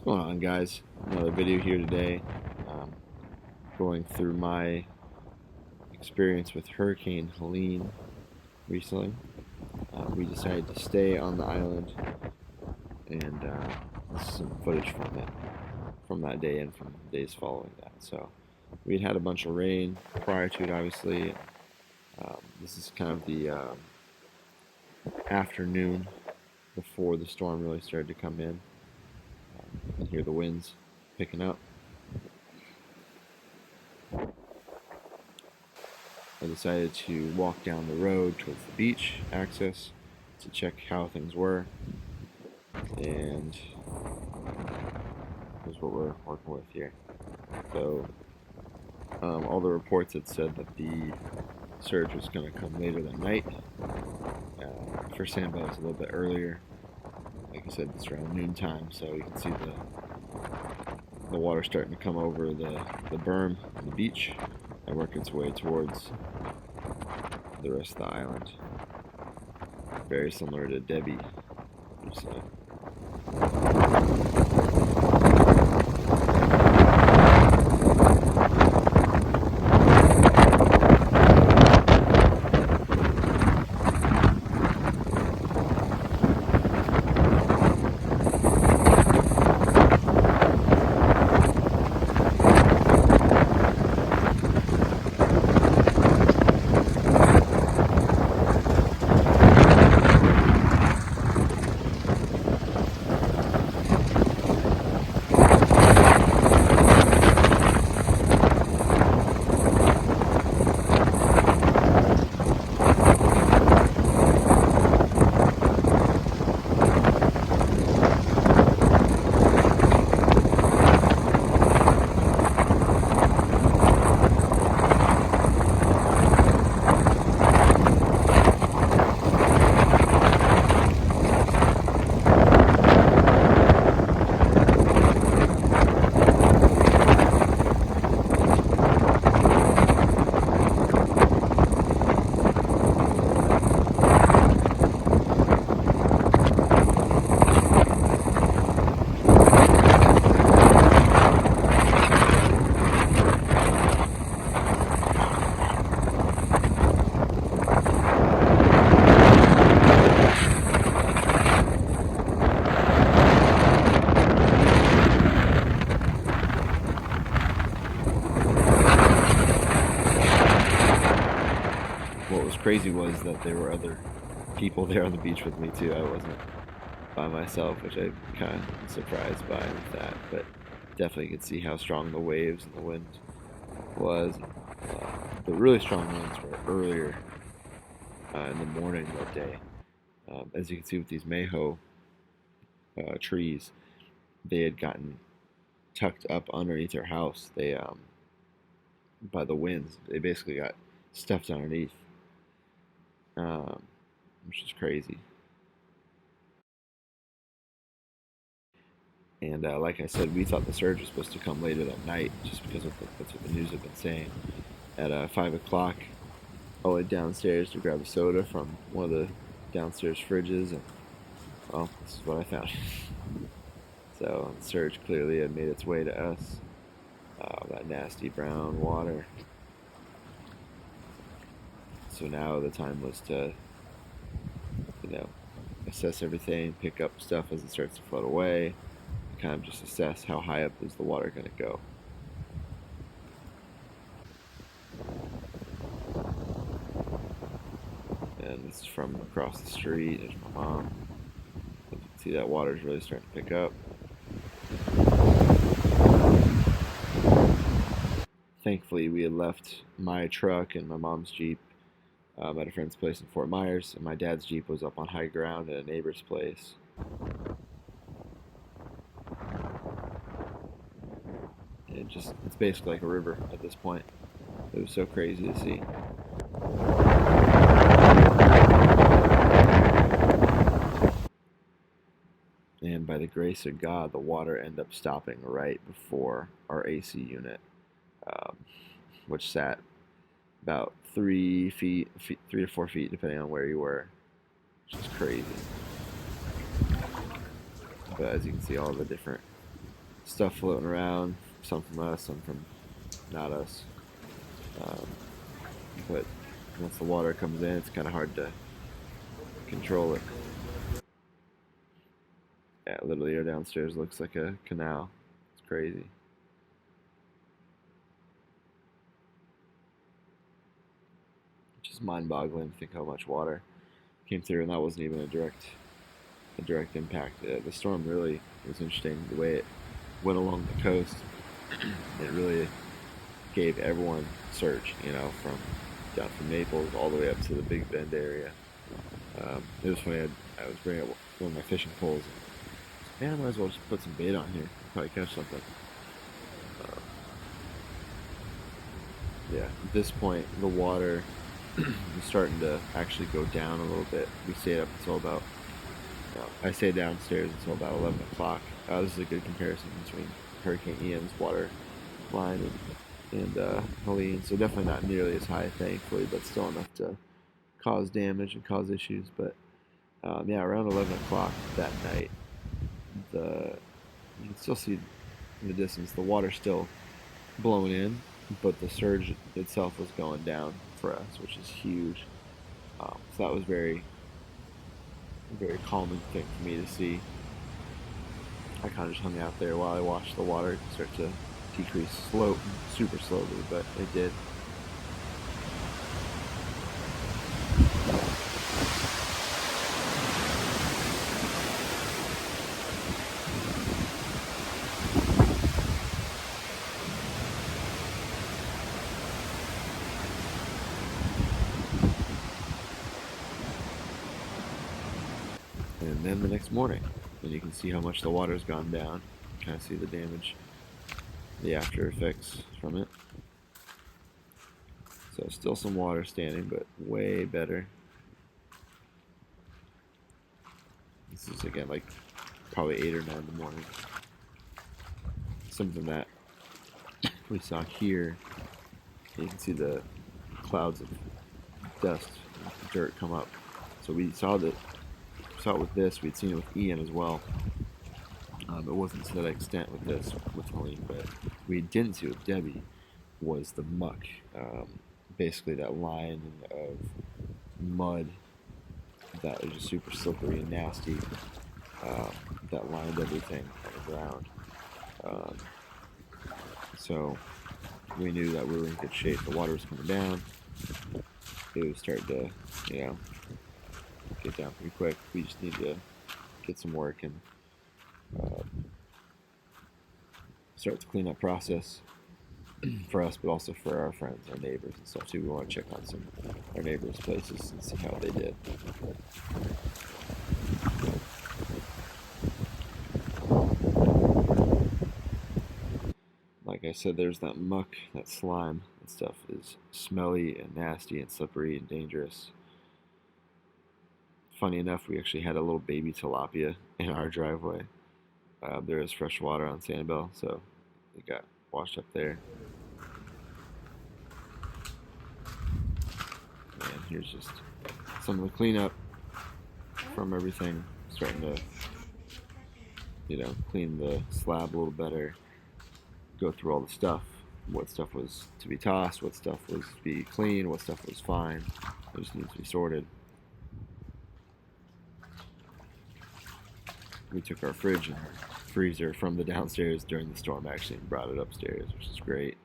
What's going on, guys? Another video here today, going through my experience with Hurricane Helene recently. We decided to stay on the island, and this is some footage from that day and from days following that. So we'd had a bunch of rain prior to it, obviously. This is kind of the afternoon before the storm really started to come in. You can hear the winds picking up. I decided to walk down the road towards the beach access to check how things were, and here's what we're working with here. So all the reports had said that the surge was going to come later that night. For Sanibel, it was a little bit earlier. Like I said, it's around noontime, so you can see the water starting to come over the berm on the beach and work its way towards the rest of the island. Very similar to Debbie, you say. What was crazy was that there were other people there on the beach with me too. I wasn't by myself, which I'm kind of surprised by with that. But definitely could see how strong the waves and the wind was. The really strong winds were earlier in the morning that day. As you can see with these Maho trees, they had gotten tucked up underneath their house. They by the winds, they basically got stuffed underneath. Which is crazy. And like I said, we thought the surge was supposed to come later that night, just because that's what the news had been saying. At 5 o'clock, I went downstairs to grab a soda from one of the downstairs fridges, and well, this is what I found. So the surge clearly had made its way to us. That nasty brown water. So now the time was to, assess everything, pick up stuff as it starts to float away, kind of just assess how high up is the water going to go. And this is from across the street. There's my mom. You can see that water's really starting to pick up. Thankfully, we had left my truck and my mom's Jeep at a friend's place in Fort Myers, and my dad's Jeep was up on high ground at a neighbor's place. It's basically like a river at this point. It was so crazy to see. And by the grace of God, the water ended up stopping right before our AC unit, which sat about 3 to 4 feet, depending on where you were, which is crazy. But as you can see, all the different stuff floating around, some from us, some from not us. Um, but once the water comes in, it's kind of hard to control it. Yeah, literally our downstairs looks like a canal. It's crazy. Just mind-boggling to think how much water came through, and that wasn't even a direct impact. The storm really was interesting the way it went along the coast. It really gave everyone surge, from down from Naples all the way up to the Big Bend area. It was funny. I was bringing up one of my fishing poles. And, man, I might as well just put some bait on here. Probably catch something. Uh, yeah, at this point, the water was starting to actually go down a little bit. We stayed up until about, I stayed downstairs until about 11 o'clock. This is a good comparison between Hurricane Ian's water line and Helene. So definitely not nearly as high, thankfully, but still enough to cause damage and cause issues. But yeah, around 11 o'clock that night, you can still see in the distance the water still blowing in, but the surge itself was going down for us, which is huge. So that was very, very calming thing for me to see. I kind of just hung out there while I watched the water start to decrease super slowly, but it did. And then the next morning, and you can see how much the water's gone down. Kind of see the damage, the after effects from it. So still some water standing, but way better. This is again like probably 8 or 9 in the morning. Something that we saw here. You can see the clouds of dust, and dirt come up. So we saw it with this. We'd seen it with Ian as well. It wasn't to that extent with this, with Helene, but we didn't see with Debbie was the muck. Basically that line of mud that was just super slippery and nasty that lined everything on the ground. So we knew that we were in good shape. The water was coming down. It was starting to, get down pretty quick. We just need to get some work and start the cleanup process for us, but also for our friends, our neighbors and stuff too. We want to check on some our neighbors' places and see how they did. Like I said, there's that muck, that slime. That stuff is smelly and nasty and slippery and dangerous. Funny enough, we actually had a little baby tilapia in our driveway. There is fresh water on Sanibel, so it got washed up there. And here's just some of the cleanup from everything. Starting to, clean the slab a little better. Go through all the stuff. What stuff was to be tossed, what stuff was to be cleaned, what stuff was fine. It just needs to be sorted. We took our fridge and freezer from the downstairs during the storm actually and brought it upstairs, which is great.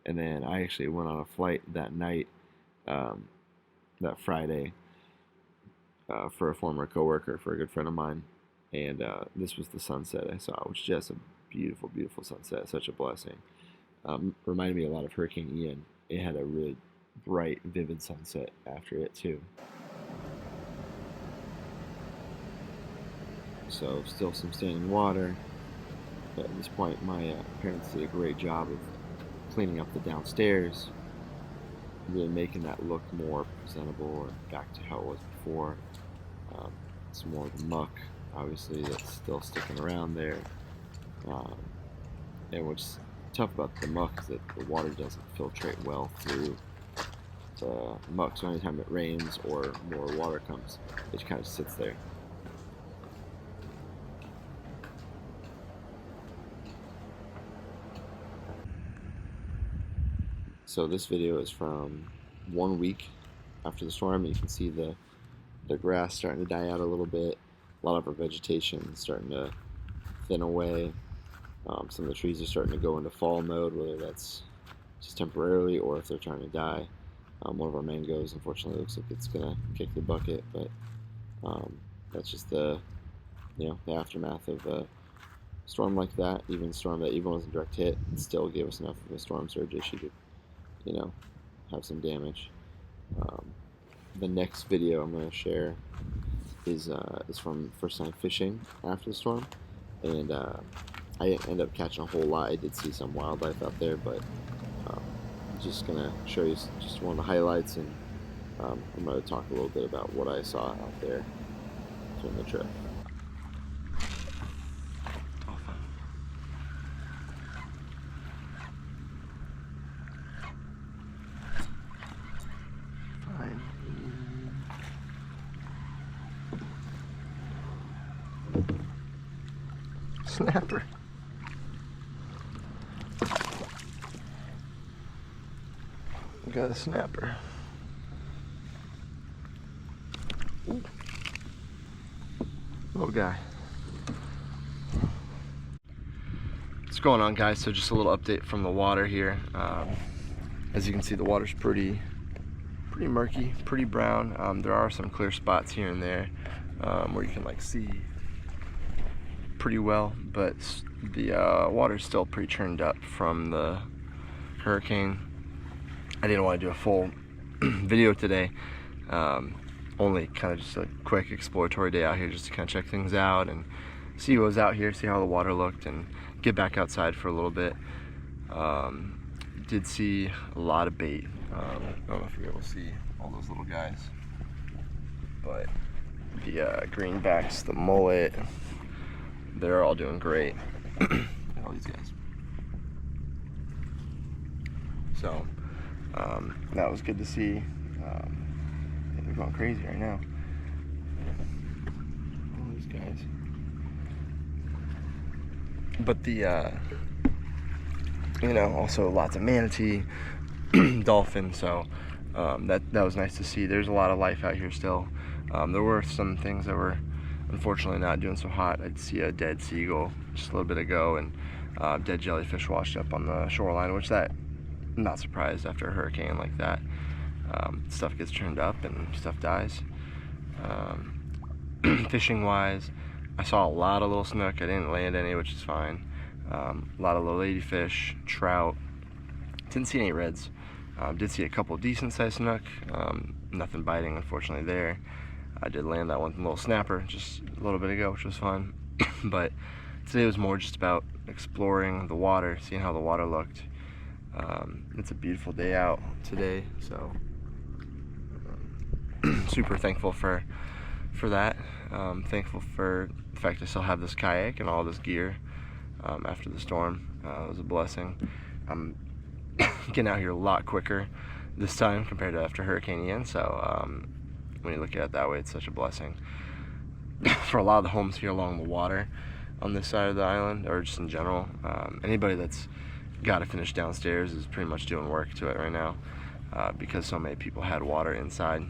And then I actually went on a flight that night, that Friday, for a former coworker, for a good friend of mine. And this was the sunset I saw, which is just a beautiful, beautiful sunset. Such a blessing. Reminded me a lot of Hurricane Ian. It had a really bright, vivid sunset after it too. So still some standing water. But at this point, my parents did a great job of cleaning up the downstairs, really making that look more presentable or back to how it was before. Some more of the muck, obviously, that's still sticking around there. And what's tough about the muck is that the water doesn't filtrate well through the muck. So anytime it rains or more water comes, it just kind of sits there. So this video is from 1 week after the storm. You can see the grass starting to die out a little bit. A lot of our vegetation starting to thin away. Some of the trees are starting to go into fall mode, whether that's just temporarily or if they're trying to die. One of our mangoes, unfortunately, looks like it's gonna kick the bucket, but that's just the the aftermath of a storm like that. Even a storm that even wasn't direct hit, it still gave us enough of a storm surge issue to have some damage. Um, the next video I'm going to share is from first time fishing after the storm, and I didn't end up catching a whole lot. I did see some wildlife out there, but um, I'm just going to show you just one of the highlights, and I'm going to talk a little bit about what I saw out there during the trip. Snapper. We got a snapper. Ooh. Little guy. What's going on, guys? So just a little update from the water here. As you can see, the water's pretty murky, pretty brown. There are some clear spots here and there where you can see pretty well, but the water's still pretty churned up from the hurricane. I didn't want to do a full video today, only kind of just a quick exploratory day out here just to kind of check things out and see what was out here, see how the water looked, and get back outside for a little bit. Did see a lot of bait. I don't know if you're able to see all those little guys, but the greenbacks, the mullet, they're all doing great. All these guys. So that was good to see. They're going crazy right now. All these guys. But the also lots of manatee, dolphin. So that was nice to see. There's a lot of life out here still. There were some things that were unfortunately not doing so hot. I'd see a dead seagull just a little bit ago, and dead jellyfish washed up on the shoreline, which I'm not surprised after a hurricane like that. Stuff gets churned up and stuff dies. Fishing wise, I saw a lot of little snook. I didn't land any, which is fine. A lot of little ladyfish, trout. Didn't see any reds. Did see a couple decent sized snook. Nothing biting, unfortunately, there. I did land that one little snapper just a little bit ago, which was fun. But today was more just about exploring the water, seeing how the water looked. It's a beautiful day out today, so super thankful for that. Thankful for the fact I still have this kayak and all this gear after the storm. It was a blessing. I'm getting out here a lot quicker this time compared to after Hurricane Ian, so when you look at it that way, it's such a blessing. For a lot of the homes here along the water on this side of the island, or just in general, anybody that's got to finish downstairs is pretty much doing work to it right now, because so many people had water inside.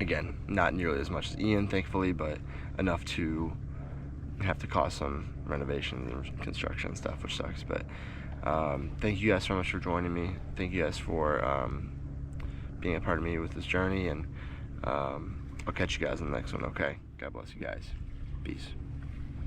Again, not nearly as much as Ian, thankfully, but enough to have to cause some renovations and construction and stuff, which sucks. But thank you guys so much for joining me. Thank you guys for being a part of me with this journey, and I'll catch you guys in the next one, okay? God bless you guys. Peace.